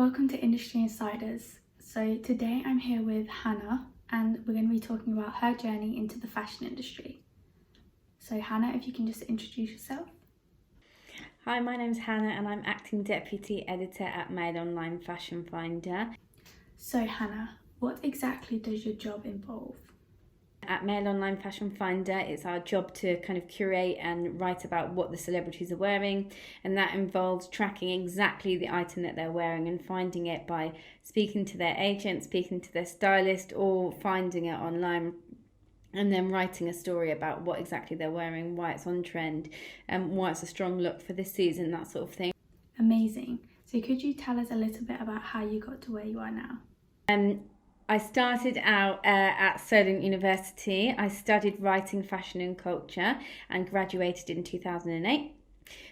Welcome to Industry Insiders. So today I'm here with Hannah and we're going to be talking about her journey into the fashion industry. So Hannah, if you can just introduce yourself. Hi, my name's Hannah and I'm Acting Deputy Editor at Mail Online Fashion Finder. So Hannah, what exactly does your job involve? At Mail Online Fashion Finder, it's our job to kind of curate and write about what the celebrities are wearing, and that involves tracking exactly the item that they're wearing and finding it by speaking to their agent, speaking to their stylist, or finding it online and then writing a story about what exactly they're wearing, why it's on trend, and why it's a strong look for this season, that sort of thing. Amazing. So could you tell us a little bit about how you got to where you are now? I started out at Solent University. I studied writing, fashion and culture and graduated in 2008.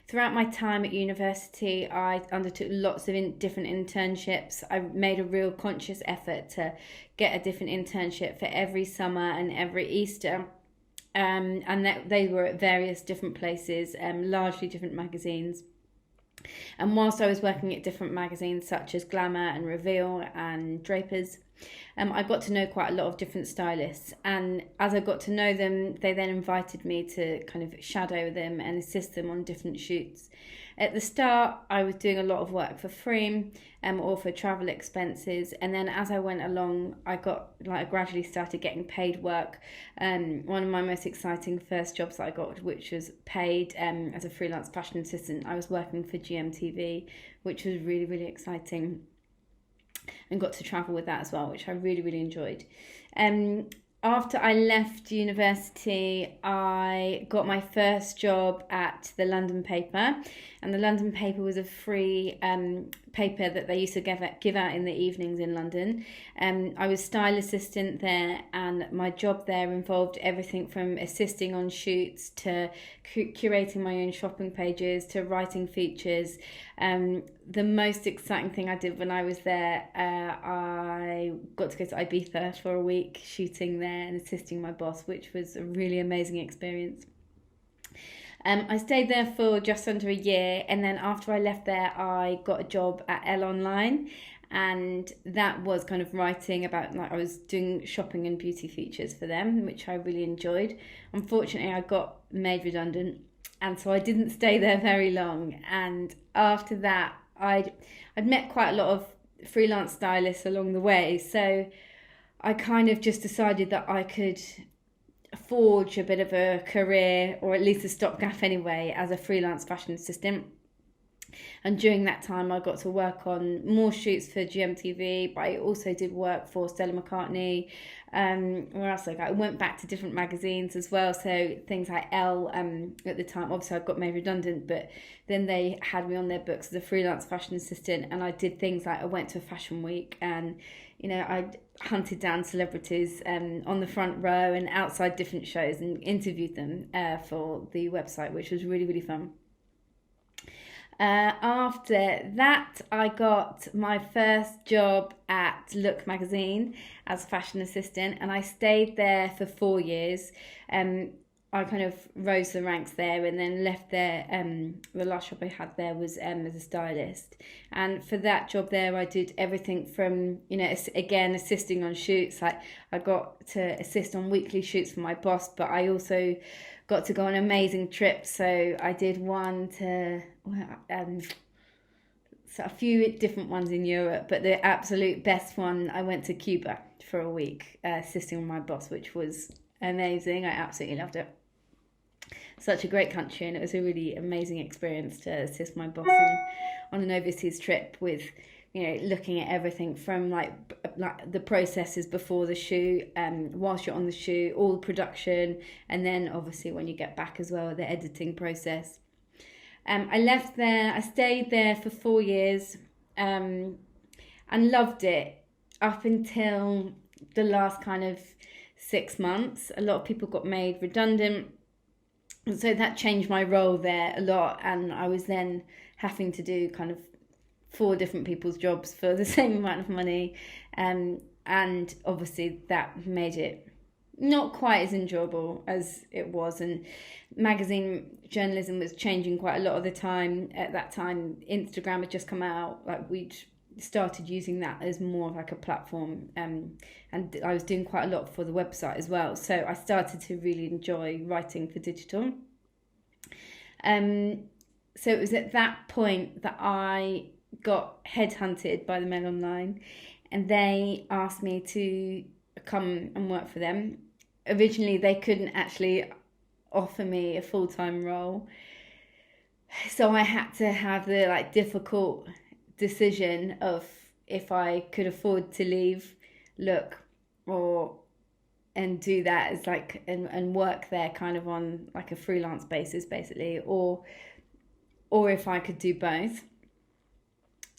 Throughout my time at university, I undertook lots of different internships. I made a real conscious effort to get a different internship for every summer and every Easter. And they were at various different places, largely different magazines. And whilst I was working at different magazines such as Glamour and Reveal and Drapers, I got to know quite a lot of different stylists, and as I got to know them, they then invited me to kind of shadow them and assist them on different shoots. At the start, I was doing a lot of work for free or for travel expenses, and then as I went along, I gradually started getting paid work. One of my most exciting first jobs that I got, which was paid as a freelance fashion assistant, I was working for GMTV, which was really, really exciting, and got to travel with that as well, which I really, really enjoyed. After I left university, I got my first job at the London paper, and the London paper was a free paper that they used to give out in the evenings in London. I was style assistant there, and my job there involved everything from assisting on shoots to curating my own shopping pages to writing features. The most exciting thing I did when I was there, I got to go to Ibiza for a week shooting there and assisting my boss, which was a really amazing experience. I stayed there for just under a year, and then after I left there, I got a job at Elle Online, and that was kind of writing about, I was doing shopping and beauty features for them, which I really enjoyed. Unfortunately, I got made redundant, and so I didn't stay there very long. And after that, I'd met quite a lot of freelance stylists along the way, so I kind of just decided that I could forge a bit of a career, or at least a stopgap anyway, as a freelance fashion assistant. And during that time, I got to work on more shoots for GMTV, but I also did work for Stella McCartney. Where else? I went back to different magazines as well. So things like Elle, at the time, obviously I got made redundant, but then they had me on their books as a freelance fashion assistant, and I did things like I went to a fashion week, and I hunted down celebrities on the front row and outside different shows and interviewed them for the website, which was really, really fun. After that, I got my first job at Look magazine as a fashion assistant, and I stayed there for 4 years. I kind of rose the ranks there, and then left there. The last job I had there was as a stylist, and for that job there, I did everything from again assisting on shoots. Like I got to assist on weekly shoots for my boss, but I also got to go on amazing trips. So I did one to so a few different ones in Europe, but the absolute best one, I went to Cuba for a week assisting on my boss, which was amazing. I absolutely loved it. Such a great country, and it was a really amazing experience to assist my boss on an overseas trip with, looking at everything from like the processes before the shoot, whilst you're on the shoot, all the production, and then obviously when you get back as well, the editing process. I left there, I stayed there for 4 years, and loved it up until the last kind of 6 months. A lot of people got made redundant, so that changed my role there a lot, and I was then having to do kind of 4 different people's jobs for the same amount of money, and obviously that made it not quite as enjoyable as it was. And magazine journalism was changing quite a lot of the time. At that time, Instagram had just come out. Like we'd started using that as more like a platform, and I was doing quite a lot for the website as well, so I started to really enjoy writing for digital. So it was at that point that I got headhunted by the Mail Online, and they asked me to come and work for them. Originally they couldn't actually offer me a full-time role, so I had to have the difficult decision of if I could afford to leave Look and do that as and work there kind of on like a freelance basis basically, or if I could do both.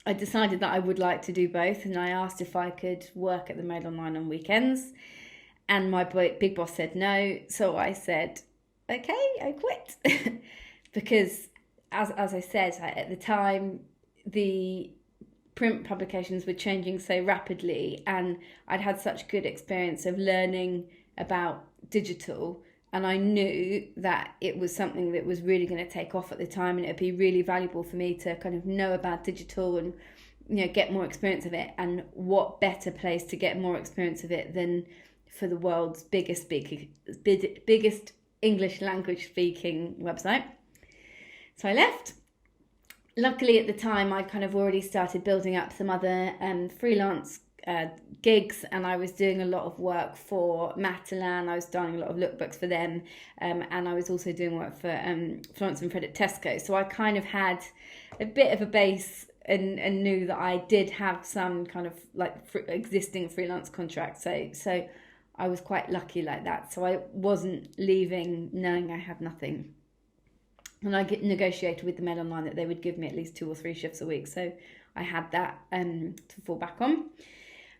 I decided that I would like to do both, and I asked if I could work at the Mail Online on weekends, and my big boss said no, so I said okay, I quit. Because as I said, at the time the print publications were changing so rapidly, and I'd had such good experience of learning about digital, and I knew that it was something that was really going to take off at the time, and it'd be really valuable for me to kind of know about digital and get more experience of it. And what better place to get more experience of it than for the world's biggest English language speaking website. So I left. Luckily at the time I'd kind of already started building up some other freelance gigs, and I was doing a lot of work for Matalan. I was styling a lot of lookbooks for them, and I was also doing work for Florence and Fred at Tesco. So I kind of had a bit of a base and knew that I did have some kind of existing freelance contracts. So I was quite lucky like that. So I wasn't leaving knowing I had nothing. And I negotiated with the Mail Online that they would give me at least 2 or 3 shifts a week. So I had that to fall back on.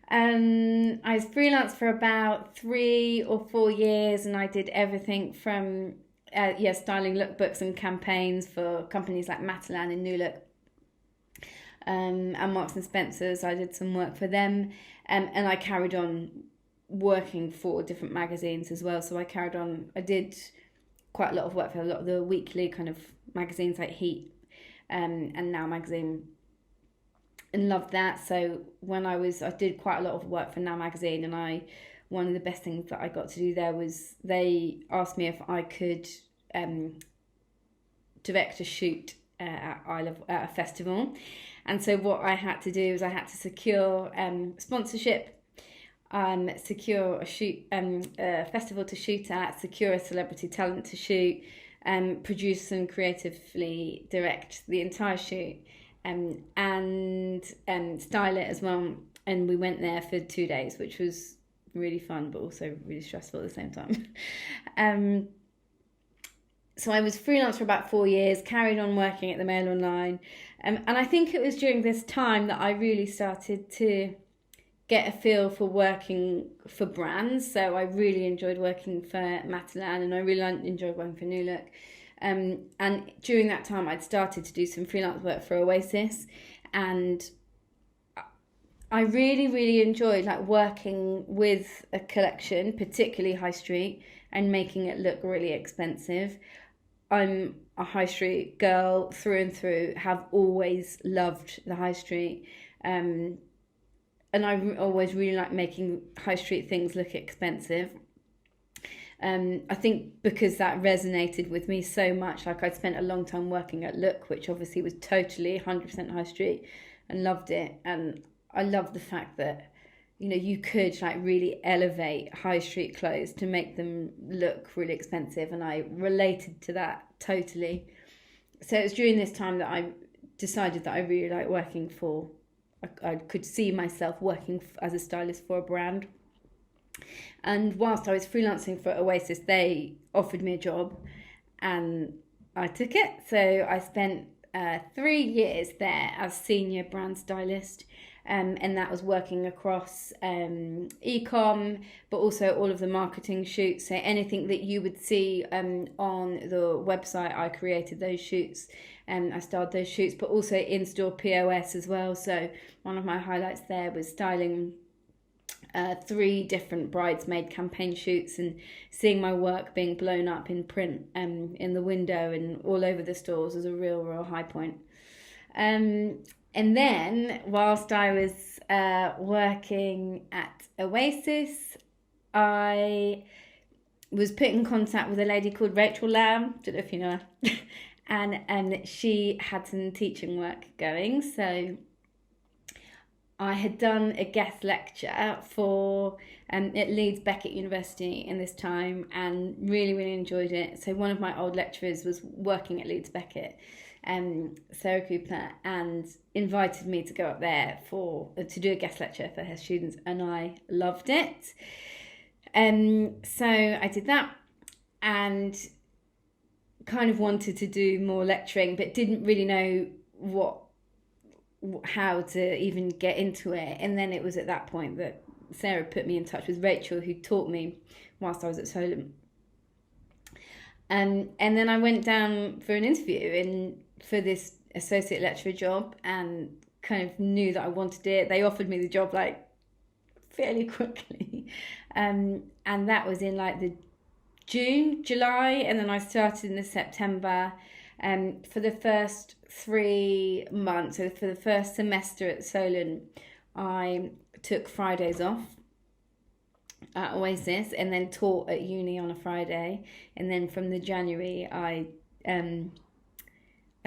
I was freelance for about 3 or 4 years, and I did everything from styling lookbooks and campaigns for companies like Matalan and New Look, and Marks and Spencer's. I did some work for them, and I carried on working for different magazines as well. So I did quite a lot of work for a lot of the weekly kind of magazines like Heat and Now Magazine, and loved that. So I did quite a lot of work for Now Magazine, and one of the best things that I got to do there was they asked me if I could direct a shoot at a festival. And so what I had to do is I had to secure sponsorship, secure a shoot, a festival to shoot at, secure a celebrity talent to shoot, produce and creatively direct the entire shoot, and style it as well. And we went there for 2 days, which was really fun, but also really stressful at the same time. So I was freelance for about 4 years, carried on working at the Mail Online, and I think it was during this time that I really started to get a feel for working for brands. So I really enjoyed working for Matalan, and I really enjoyed working for New Look. And during that time, I'd started to do some freelance work for Oasis, and I really, really enjoyed working with a collection, particularly high street, and making it look really expensive. I'm a high street girl through and through, have always loved the high street. And I always really like making high street things look expensive. I think because that resonated with me so much. I'd spent a long time working at Look, which obviously was totally 100% high street, and loved it. And I love the fact that you could really elevate high street clothes to make them look really expensive, and I related to that totally. So it was during this time that I decided that I really like working for, I could see myself working as a stylist for a brand. And whilst I was freelancing for Oasis, they offered me a job, and I took it. So I spent 3 years there as senior brand stylist. And that was working across e-com, but also all of the marketing shoots. So anything that you would see on the website, I created those shoots, and I styled those shoots, but also in-store POS as well. So one of my highlights there was styling 3 different bridesmaid campaign shoots, and seeing my work being blown up in print in the window and all over the stores was a real high point. And then, whilst I was working at Oasis, I was put in contact with a lady called Rachel Lamb. Don't know if you know her. and she had some teaching work going. So I had done a guest lecture for at Leeds Beckett University in this time, and really, really enjoyed it. So one of my old lecturers was working at Leeds Beckett, Sarah Cooper, and invited me to go up there to do a guest lecture for her students, and I loved it. So I did that, and kind of wanted to do more lecturing, but didn't really know how to even get into it. And then it was at that point that Sarah put me in touch with Rachel, who taught me whilst I was at Solent. And then I went down for an interview for this associate lecturer job, and kind of knew that I wanted it. They offered me the job like fairly quickly, and that was in like the July, and then I started in the September. For the first 3 months, so for the first semester at Solent, I took Fridays off at Oasis, and then taught at uni on a Friday. And then from the January, I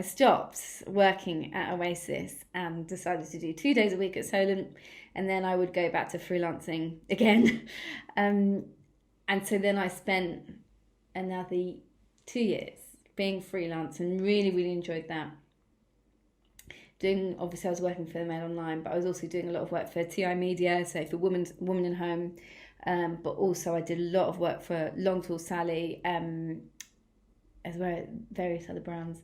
stopped working at Oasis and decided to do 2 days a week at Solent, and then I would go back to freelancing again. And so then I spent another 2 years being freelance, and really, really enjoyed that. Obviously I was working for the Mail Online, but I was also doing a lot of work for TI Media, so for Woman in Home, but also I did a lot of work for Long Tall Sally, as well as various other brands.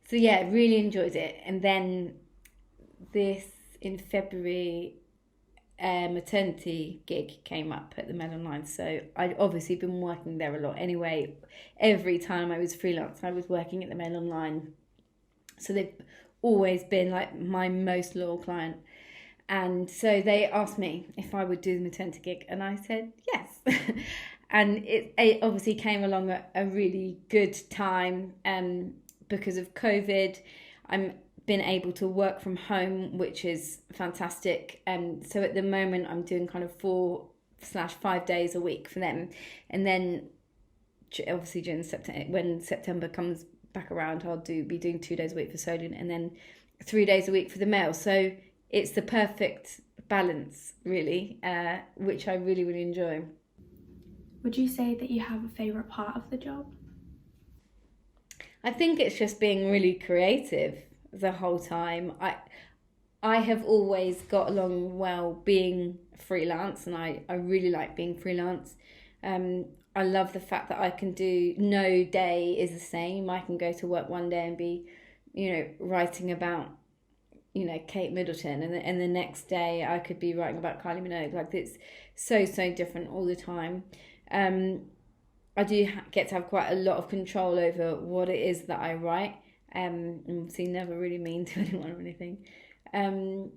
So yeah, really enjoyed it. And then in February, maternity gig came up at the Mail Online, so I'd obviously been working there a lot anyway. Every time I was freelance, I was working at the Mail Online, so they've always been like my most loyal client. And so they asked me if I would do the maternity gig, and I said yes. And it obviously came along at a really good time, because of COVID. I'm been able to work from home, which is fantastic. So at the moment I'm doing kind of 4/5 days a week for them, and then obviously during September, when September comes back around, I'll be doing 2 days a week for Solent, and then 3 days a week for the Mail. So it's the perfect balance, really, which I really, really enjoy. Would you say that you have a favourite part of the job? I think it's just being really creative the whole time. I have always got along well being freelance, and I really like being freelance. I love the fact that I can do, no day is the same. I can go to work one day and be, writing about, Kate Middleton, and the next day I could be writing about Kylie Minogue. Like, it's so different all the time. I do get to have quite a lot of control over what it is that I write. Obviously never really mean to anyone or anything. And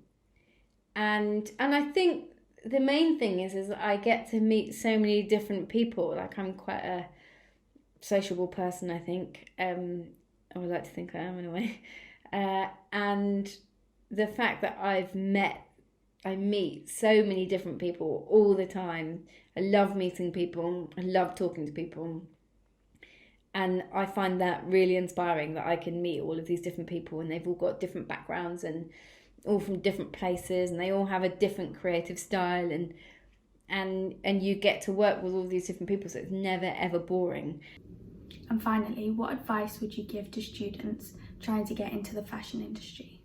I think the main thing is I get to meet so many different people. Like, I'm quite a sociable person, I think. I would like to think I am in a way. And the fact that I meet so many different people all the time. I love meeting people. I love talking to people. And I find that really inspiring, that I can meet all of these different people, and they've all got different backgrounds and all from different places, and they all have a different creative style, and you get to work with all these different people, so it's never ever boring. And finally, what advice would you give to students trying to get into the fashion industry?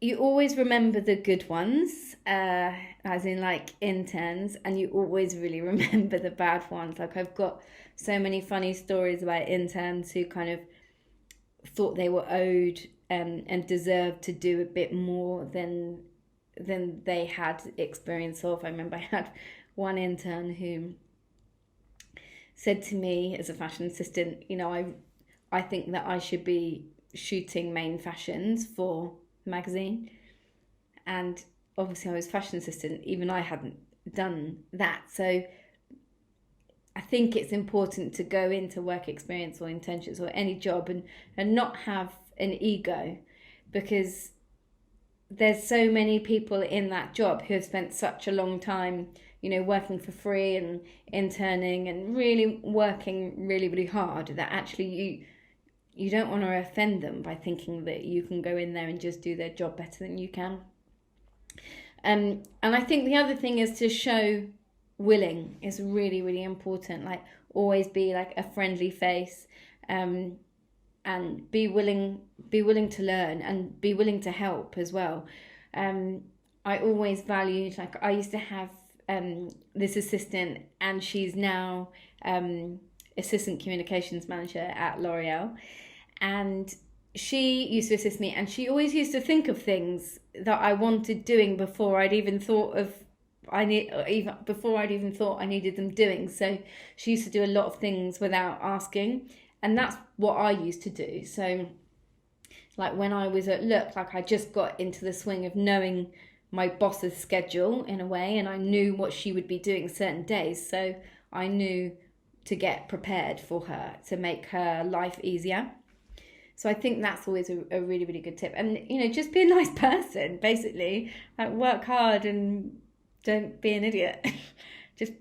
You always remember the good ones, as in like interns, and you always really remember the bad ones. Like, I've got so many funny stories about interns who kind of thought they were owed and deserved to do a bit more than they had experience of. I remember I had one intern who said to me as a fashion assistant, I think that I should be shooting main fashions for magazine. And obviously I was fashion assistant, even I hadn't done that. So I think it's important to go into work experience or internships or any job and not have an ego, because there's so many people in that job who have spent such a long time, working for free and interning and really working really, really hard, that actually you don't want to offend them by thinking that you can go in there and just do their job better than you can. And I think the other thing is to show willing is really, really important. Like, always be like a friendly face, and be willing to learn and be willing to help as well. I always valued, like, I used to have this assistant, and she's now assistant communications manager at L'Oreal, and she used to assist me, and she always used to think of things that I wanted doing before I'd even thought I needed them doing. So she used to do a lot of things without asking, and that's what I used to do. So like when I was at Look, like I just got into the swing of knowing my boss's schedule in a way, and I knew what she would be doing certain days, so I knew to get prepared for her to make her life easier. So I think that's always a really, really good tip. And, just be a nice person, basically. Like, work hard and don't be an idiot. Just,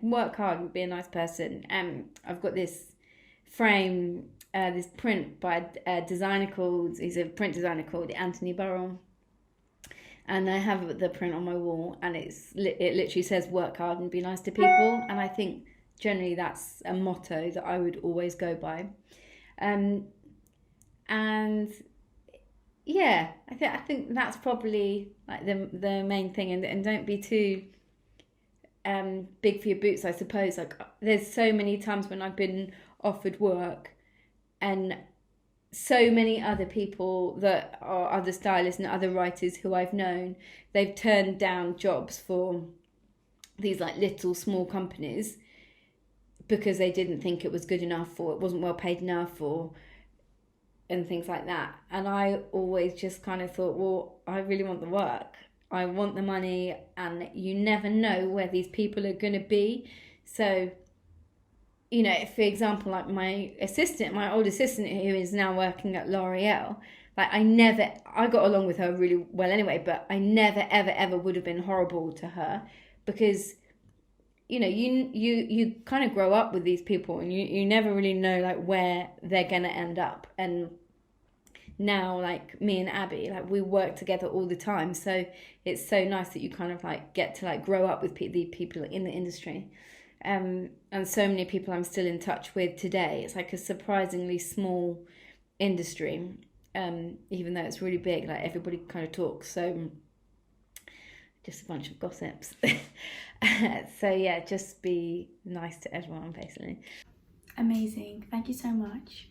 work hard and be a nice person. I've got this frame, this print by he's a print designer called Anthony Burrell. And I have the print on my wall, and it literally says work hard and be nice to people. And I think generally that's a motto that I would always go by. And yeah, I think that's probably like the main thing, and don't be too big for your boots, I suppose. Like, there's so many times when I've been offered work, and so many other people that are other stylists and other writers who I've known, they've turned down jobs for these like little small companies because they didn't think it was good enough, or it wasn't well paid enough, and things like that. And I always just kind of thought, well, I really want the work. I want the money, and you never know where these people are going to be. So, for example, like my old assistant who is now working at L'Oreal, like I got along with her really well anyway, but I never, ever, ever would have been horrible to her, because you kind of grow up with these people, and you never really know like where they're gonna end up. And now, like me and Abby, like we work together all the time, so it's so nice that you kind of like get to like grow up with the people in the industry. And so many people I'm still in touch with today. It's like a surprisingly small industry, even though it's really big. Like, everybody kind of talks, so just a bunch of gossips. So yeah, just be nice to everyone, basically. Amazing. Thank you so much.